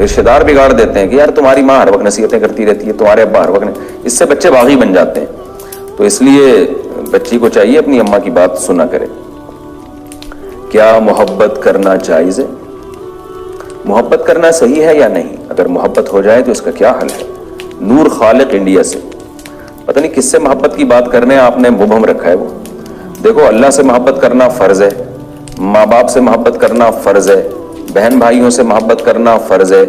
رشتے دار بگاڑ دیتے ہیں کہ یار تمہاری ماں ہر وقت نصیحتیں کرتی رہتی ہے، تمہارے ابا ہر وقت، اس سے بچے باغی بن جاتے ہیں. تو اس لیے بچی کو چاہیے اپنی اماں کی بات سنا کرے. کیا محبت کرنا جائز ہے؟ محبت کرنا صحیح ہے یا نہیں؟ اگر محبت ہو جائے تو اس کا کیا حل ہے؟ نور خالق انڈیا سے، پتہ نہیں کس سے محبت کی بات کرنے ہیں آپ نے مبہم رکھا ہے. وہ دیکھو، اللہ سے محبت کرنا فرض ہے، ماں باپ سے محبت کرنا فرض ہے، بہن بھائیوں سے محبت کرنا فرض ہے،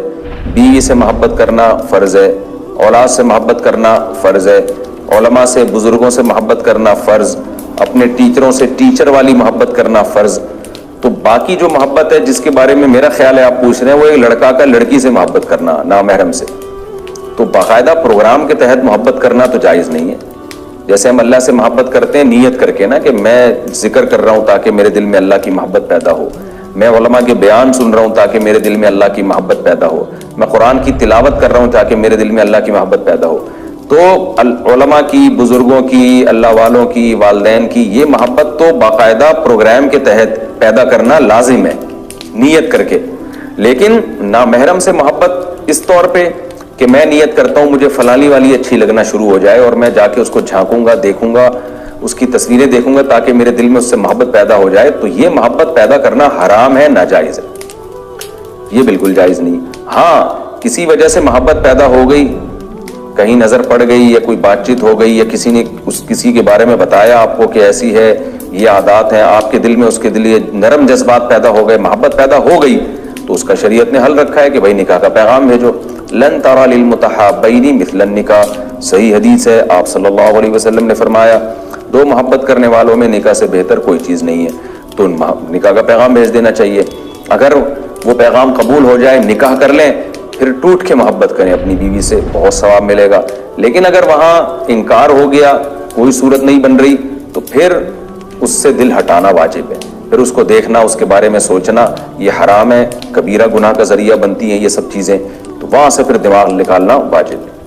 بیوی سے محبت کرنا فرض ہے، اولاد سے محبت کرنا فرض ہے، علماء سے بزرگوں سے محبت کرنا فرض، اپنے ٹیچروں سے ٹیچر والی محبت کرنا فرض. تو باقی جو محبت ہے جس کے بارے میں میرا خیال ہے آپ پوچھ رہے ہیں، وہ ایک لڑکا کا لڑکی سے محبت کرنا نامحرم سے. تو باقاعدہ پروگرام کے تحت محبت کرنا تو جائز نہیں ہے. جیسے ہم اللہ سے محبت کرتے ہیں نیت کر کے نا، کہ میں ذکر کر رہا ہوں تاکہ میرے دل میں اللہ کی محبت پیدا ہو، میں علماء کے بیان سن رہا ہوں تاکہ میرے دل میں اللہ کی محبت پیدا ہو، میں قرآن کی تلاوت کر رہا ہوں تاکہ میرے دل میں اللہ کی محبت پیدا ہو. تو علماء کی، بزرگوں کی، اللہ والوں کی، والدین کی یہ محبت تو باقاعدہ پروگرام کے تحت پیدا کرنا لازم ہے نیت کر کے. لیکن نامحرم سے محبت اس طور پہ کہ میں نیت کرتا ہوں مجھے فلانی والی اچھی لگنا شروع ہو جائے اور میں جا کے اس کو جھانکوں گا، دیکھوں گا، اس کی تصویریں دیکھوں گا تاکہ میرے دل میں اس سے محبت پیدا ہو جائے، تو یہ محبت پیدا کرنا حرام ہے، ناجائز ہے، یہ بالکل جائز نہیں. ہاں کسی وجہ سے محبت پیدا ہو گئی، کہیں نظر پڑ گئی یا کوئی بات چیت ہو گئی یا کسی نے کسی کے بارے میں بتایا آپ کو کہ ایسی ہے، یہ عادات ہیں، آپ کے دل میں اس کے دل یہ نرم جذبات پیدا ہو گئے، محبت پیدا ہو گئی، تو اس کا شریعت نے حل رکھا ہے کہ بھائی نکاح کا پیغام بھیجو. لن ترى للمتحابین مثل النکاح، صحیح حدیث ہے، آپ صلی اللہ علیہ وسلم نے فرمایا دو محبت کرنے والوں میں نکاح سے بہتر کوئی چیز نہیں ہے. تو نکاح کا پیغام بھیج دینا چاہیے. اگر وہ پیغام قبول ہو جائے، نکاح کر لیں، پھر ٹوٹ کے محبت کریں اپنی بیوی سے، بہت ثواب ملے گا. لیکن اگر وہاں انکار ہو گیا، کوئی صورت نہیں بن رہی، تو پھر اس سے دل ہٹانا واجب ہے، پھر اس کو دیکھنا، اس کے بارے میں سوچنا، یہ حرام ہے، کبیرہ گناہ کا ذریعہ بنتی ہیں یہ سب چیزیں، تو وہاں سے پھر دماغ نکالنا واجب ہے.